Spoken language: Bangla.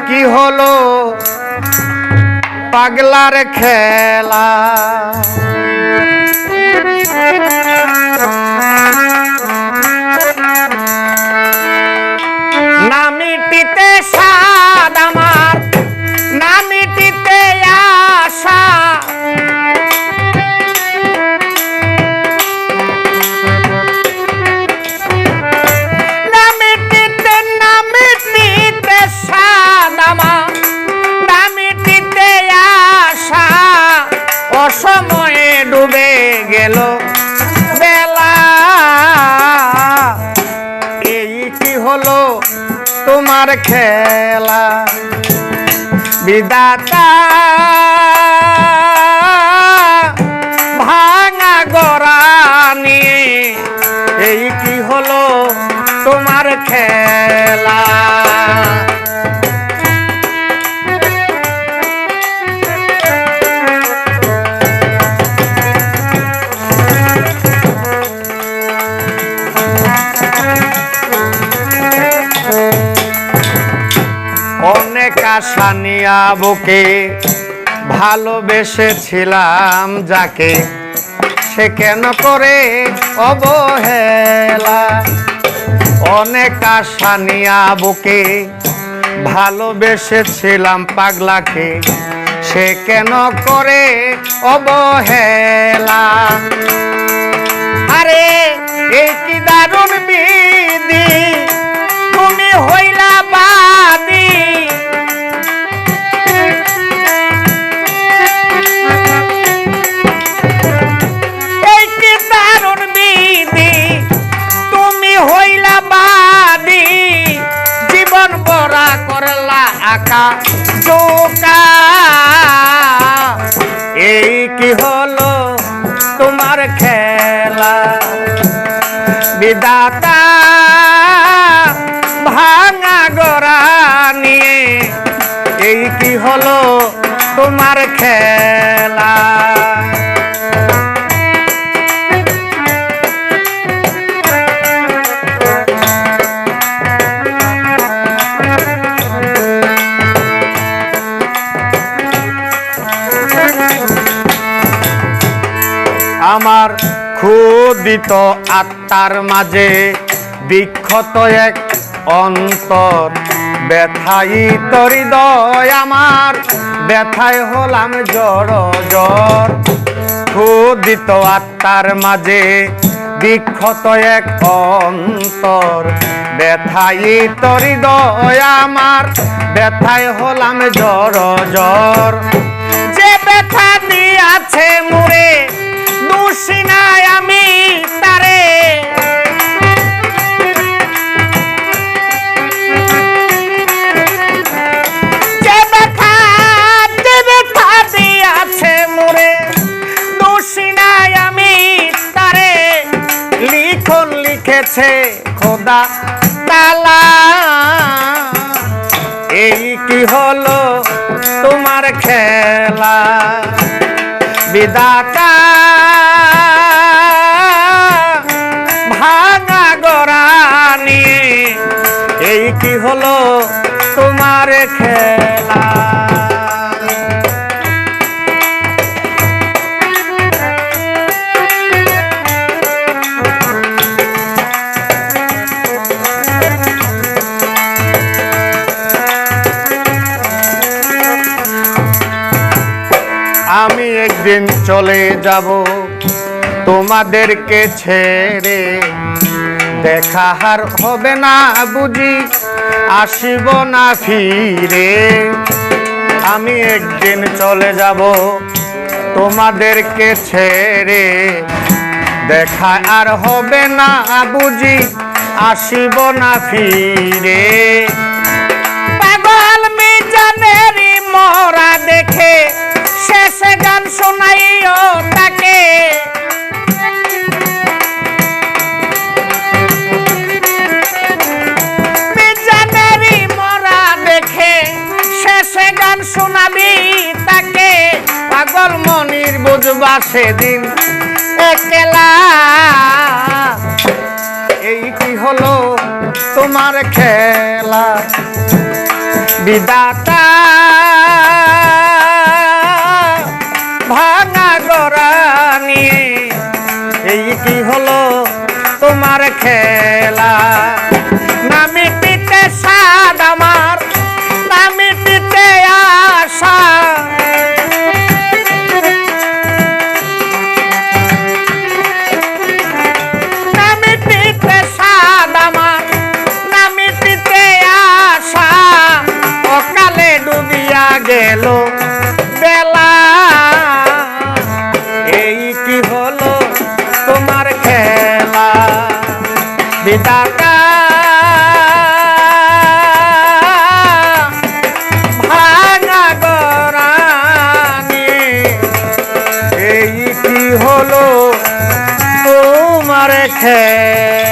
কি হলো পাগলার খেলা। না মিটিতে স্বাদ আমার, না মিটিতে আশা, না মিটিতে স্বাদ আমার, না মিটিতে আশা, অসময়ে ডুবে গেল বেলা। এই কি হলো তোমার খেলা বিধাতা, ভাঙা গড়া নিয়ে এই কি হলো তোমার খেলা। অনেক আশা নিয়া বুকে ভালোবেসেছিলাম যাকে, সে কেন করে অবহেলা। অনেক আশা নিয়া বুকে ভালোবেসেছিলাম পাগলাকে, সে কেন করে অবহেলা। আরে এই কি দারুণ বিধি, তুমি হইলা বাদী। এই কি দারুণ বিধি, তুমি হইলা বাদী। জীবন বড়া করলা আঁকা চোকা। এই কি হলো তোমার খেলা বিধাতা, ভাঙা গড়া নিয়ে এই কি হলো তোমার খেলা। আমার ক্ষুদিত আত্মার মাঝে বিক্ষত এক অন্তর, ব্যথাই তোর হৃদয় আমার, ব্যথায় হলাম জড় জ্বর। ক্ষুদিত আত্মার মাঝে বিক্ষত এক অন্তর, ব্যথাই তোর হৃদয় আমার, ব্যথায় হলাম জড় জ্বর। যে ব্যথা দিয়াছে মুরে দোষী নাই আমি তারে, যে ব্যথা দিয়াছে মুরে দোষী নাই আমি তারে। লিখন লিখেছে খোদা তালা। এই কি হলো তোমার খেলা বিধাতা, ভাঙা গড়া নিয়ে এই কি হলো তোমার খেলা। আমি একদিন চলে যাব তোমাদেরকে ছেড়ে, দেখা আর হবে না বুঝি আসিব না ফিরে। আমি একদিন চলে যাব তোমাদেরকে ছেড়ে, দেখা আর হবে না বুঝি আসিব না ফিরে। পাগল মিজানেরই মরা দেখে শেষে গান শোনাইও তাকে। মিজানেরই মরা দেখে শেষে গান শোনাবি তাকে। পাগল মনির বুঝবা সেদিন একলা। এই কি হলো তোমার খেলা বিধাতা ভাঙা গড়া নিয়ে এই কি হলো তোমার খেলা না মিটিতে সাদ আমার না মিটিতে আশা না মিটিতে সাদ আমার না মিটিতে আশা অকালে ডুবিয়া গেল বেলা এই কি হলো তোমার খেলা বিধাতা ভাঙা গড়া নিয়ে এই কি হলো তোমার খেলা।